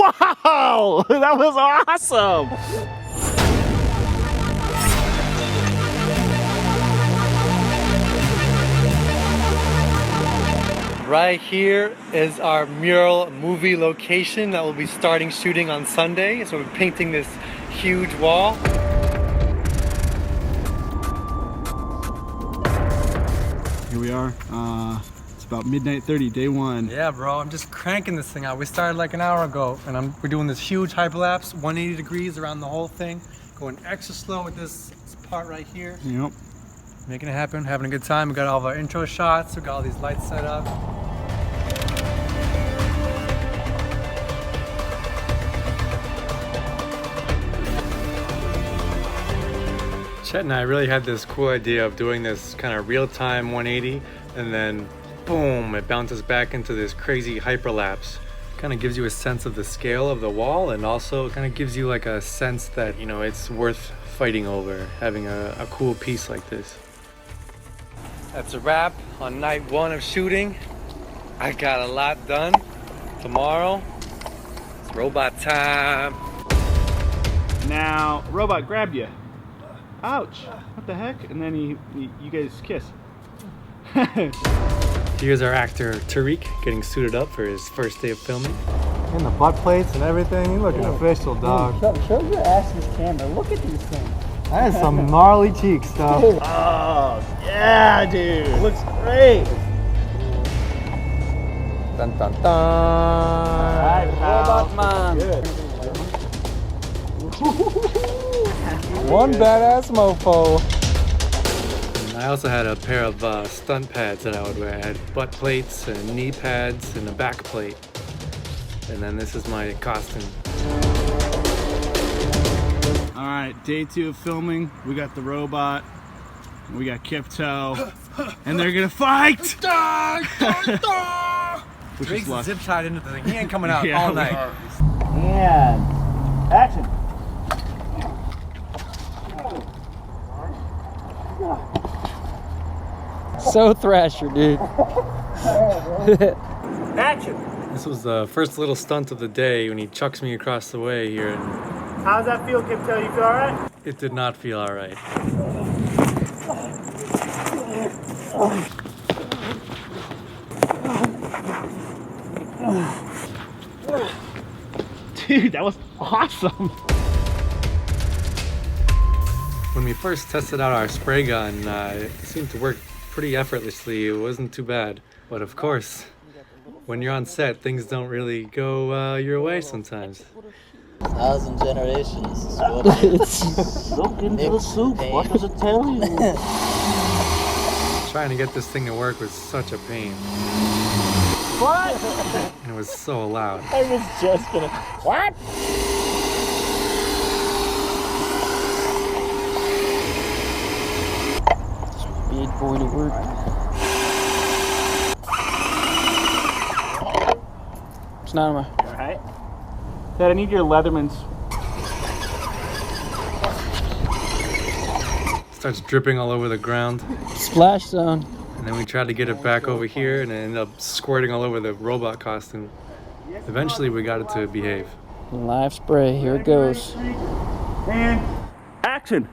Wow, that was awesome. Right here is our mural movie location that will be starting shooting on Sunday. So we're painting this huge wall. Here we are. It's about midnight 30, day one. Yeah, bro, I'm just cranking this thing out. We started like an hour ago, and we're doing this huge hyperlapse, 180 degrees around the whole thing, going extra slow with this part right here. Yep. Making it happen, having a good time. We got all of our intro shots. We got all these lights set up. Chet and I really had this cool idea of doing this kind of real-time 180, and then boom, it bounces back into this crazy hyperlapse. Kind of gives you a sense of the scale of the wall, and also kind of gives you like a sense that, you know, it's worth fighting over, having a cool piece like this. That's a wrap on night one of shooting. I got a lot done. Tomorrow, it's robot time. Now, robot grabbed you. Ouch! What the heck? And then you guys kiss. Here's our actor Tariq getting suited up for his first day of filming. And the butt plates and everything. You're looking official, dog. Show your ass this camera. Look at these things. That is some gnarly cheek stuff. Oh, yeah, dude. Looks great. Dun dun dun. Alright, Robot man. Good. One badass mofo. And I also had a pair of stunt pads that I would wear. I had butt plates and knee pads and a back plate. And then this is my costume. Alright, day 2 of filming. We got the robot. We got Kiptoe. And they're gonna fight! Which is luck. Zip tied into the thing. He ain't coming out Yeah, all night. And action. So Thrasher, dude. Action! This was the first little stunt of the day when he chucks me across the way here. And How does that feel, Kiptoe? You feel alright? it did not feel alright. Dude, that was awesome! When we first tested out our spray gun, it seemed to work pretty effortlessly. It wasn't too bad. But of course, when you're on set, things don't really go your way sometimes. 1,000 generations is what It's look into the soup. What does it tell you? Trying to get this thing to work was such a pain. what? And it was so loud. I was just gonna. What? Big boy to work. It's not my. Alright. Dad, I need your Leathermans. Starts dripping all over the ground. Splash zone. And then we tried to get it back over here, and it ended up squirting all over the robot costume. Eventually, we got it to behave. Live spray. Here it goes. And action!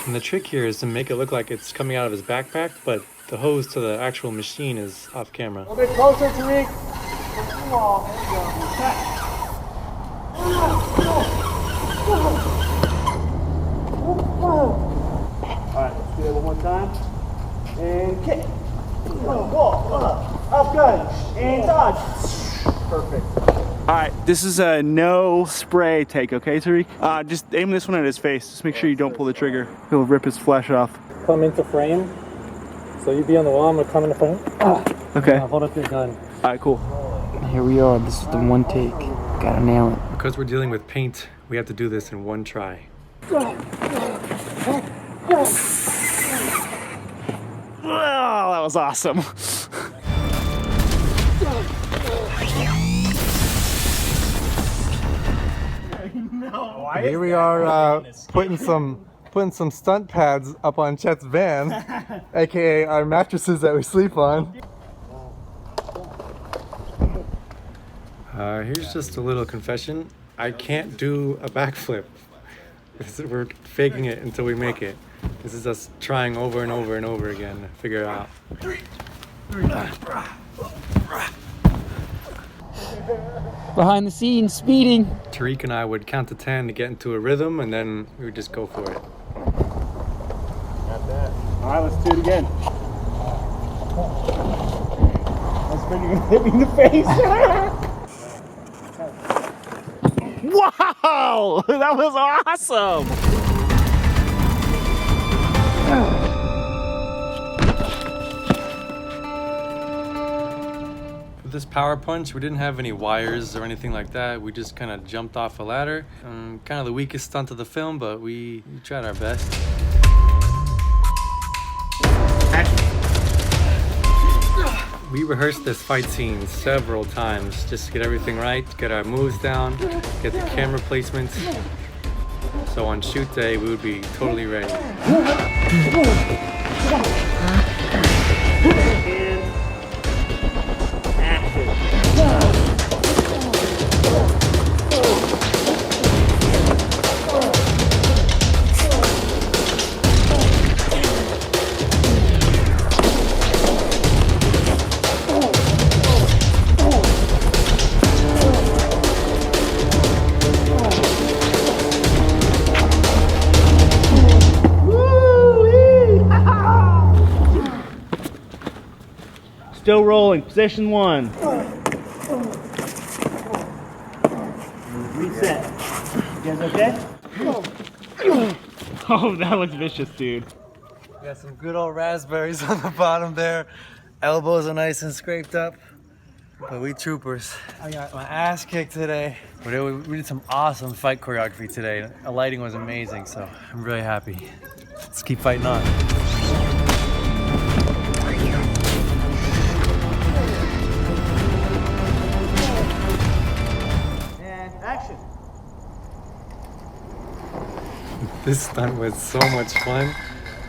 And the trick here is to make it look like it's coming out of his backpack, but the hose to the actual machine is off camera. A bit closer, Tariq. Alright, let's do it one more time. And kick. Up good. And dodge. Perfect. Alright, this is a no spray take, okay, Tariq? Just aim this one at his face. Just make sure you don't pull the trigger. He'll rip his flesh off. Come into frame. So you be on the wall, I'm gonna come in the frame. Okay. Hold up your gun. Alright, cool. Here we are. This is the one take. Gotta nail it. Because we're dealing with paint, we have to do this in one try. Oh, that was awesome. Here we are putting some stunt pads up on Chet's van, aka our mattresses that we sleep on. Here's just a little confession. I can't do a backflip. We're faking it until we make it. This is us trying over and over and over again to figure it out. Behind the scenes, speeding. Tariq and I would count to 10 to get into a rhythm, and then we would just go for it. Got that. All right, let's do it again. Let's bring you hit me in the face. Wow, that was awesome. For this power punch, we didn't have any wires or anything like that. We just kind of jumped off a ladder. Kind of the weakest stunt of the film, but we tried our best. We rehearsed this fight scene several times just to get everything right, get our moves down, get the camera placements. So on shoot day, we would be totally ready. Still rolling, position 1. Reset. You guys okay? Oh, that looks vicious, dude. We got some good old raspberries on the bottom there. Elbows are nice and scraped up. But we troopers. I got my ass kicked today. But we did some awesome fight choreography today. The lighting was amazing, so I'm really happy. Let's keep fighting on. Action. This stunt was so much fun.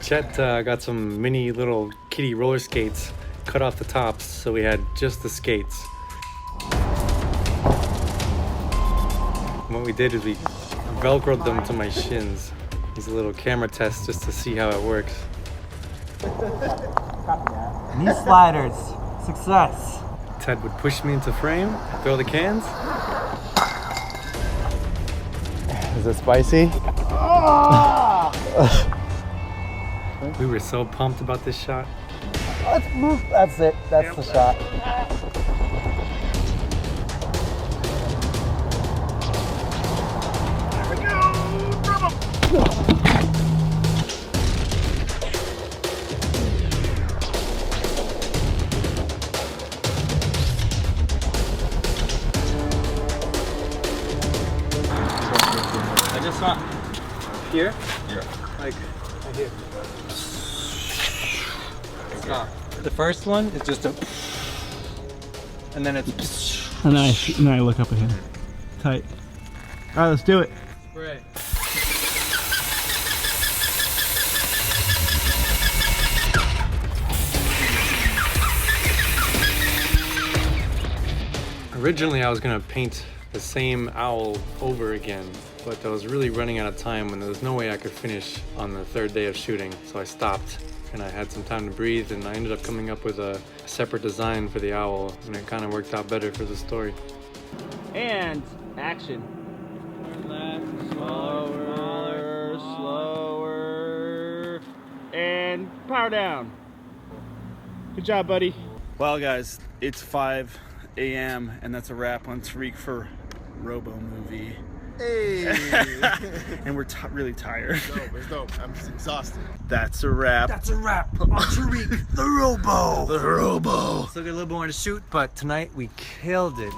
Chet got some mini little Kiddie roller skates, cut off the tops, so we had just the skates. And what we did is we velcroed them to my shins. It's a little camera test just to see how it works. Knee sliders. Success. Ted would push me into frame, throw the cans. Is it spicy? We were so pumped about this shot. That's it. That's the shot. I just saw here? Yeah. Like right here. Stop. The first one is just a and then it's And then I look up at him. Tight. All right, let's do it. right. Originally I was gonna paint the same owl over again, but I was really running out of time and there was no way I could finish on the third day of shooting, so I stopped and I had some time to breathe, and I ended up coming up with a separate design for the owl, and it kind of worked out better for the story. And action. Slower, slower, and power down. Good job, buddy. Well, guys, it's 5 a.m. and that's a wrap on Tariq for Robo Movie. Hey! And we're really tired. It's dope. I'm just exhausted. That's a wrap. That's a wrap on Tariq, the Robo. The Robo. Still got a little more to shoot, but tonight we killed it.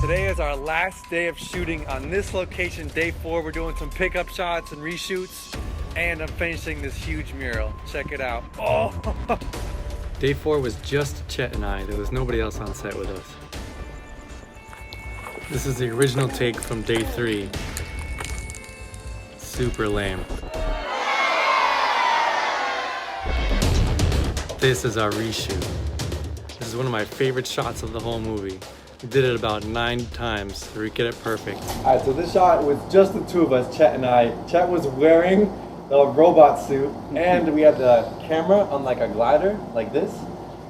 Today is our last day of shooting on this location, day 4. We're doing some pickup shots and reshoots, and I'm finishing this huge mural. Check it out. Oh! Day 4 was just Chet and I. There was nobody else on set with us. This is the original take from day 3. Super lame. This is our reshoot. This is is one of my favorite shots of the whole movie. We did it about 9 times to get it perfect. Alright, so this shot was just the two of us, Chet and I. Chet was wearing the robot suit, and we had the camera on like a glider, like this.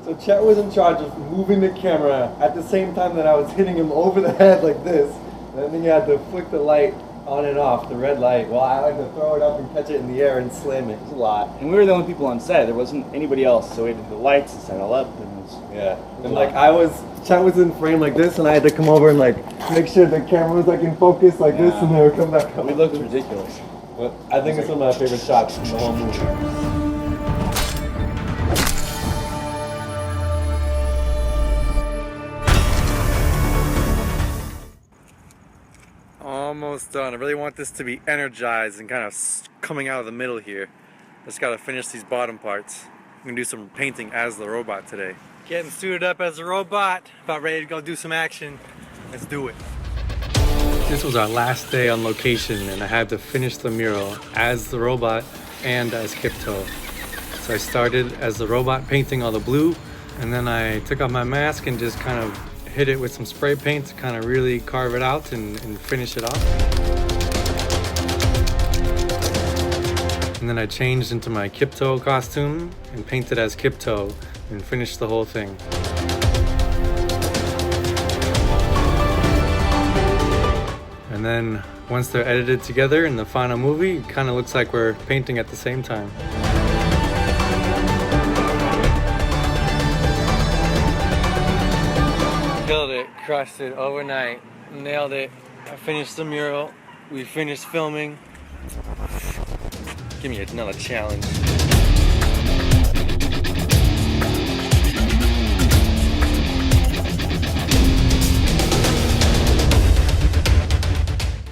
So Chet was in charge of moving the camera at the same time that I was hitting him over the head like this. And then he had to flick the light on and off, the red light, while I had to throw it up and catch it in the air and slam it. It was a lot. And we were the only people on set. There wasn't anybody else, so we had the lights to set it all up. And it was, Yeah. And like Chet was in frame like this, and I had to come over and like make sure the camera was like in focus like this, and then it would come back up. we looked ridiculous. But I think it's one of my favorite shots in the whole movie. Almost done. I really want this to be energized and kind of coming out of the middle here. Just gotta finish these bottom parts. I'm gonna do some painting as the robot today. Getting suited up as a robot. About ready to go do some action. Let's do it. This was our last day on location and I had to finish the mural as the robot and as Kiptoe. So I started as the robot painting all the blue, and then I took off my mask and just kind of hit it with some spray paint to kind of really carve it out and finish it off. And then I changed into my Kiptoe costume and painted as Kiptoe and finished the whole thing. And then once they're edited together in the final movie, it kind of looks like we're painting at the same time. Killed it, crushed it overnight, nailed it. I finished the mural, we finished filming. Give me another challenge.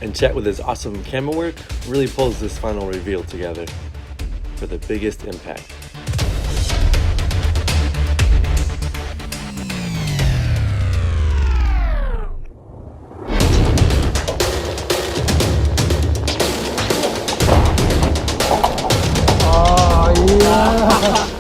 And Chet, with his awesome camera work, really pulls this final reveal together for the biggest impact. Oh, yeah.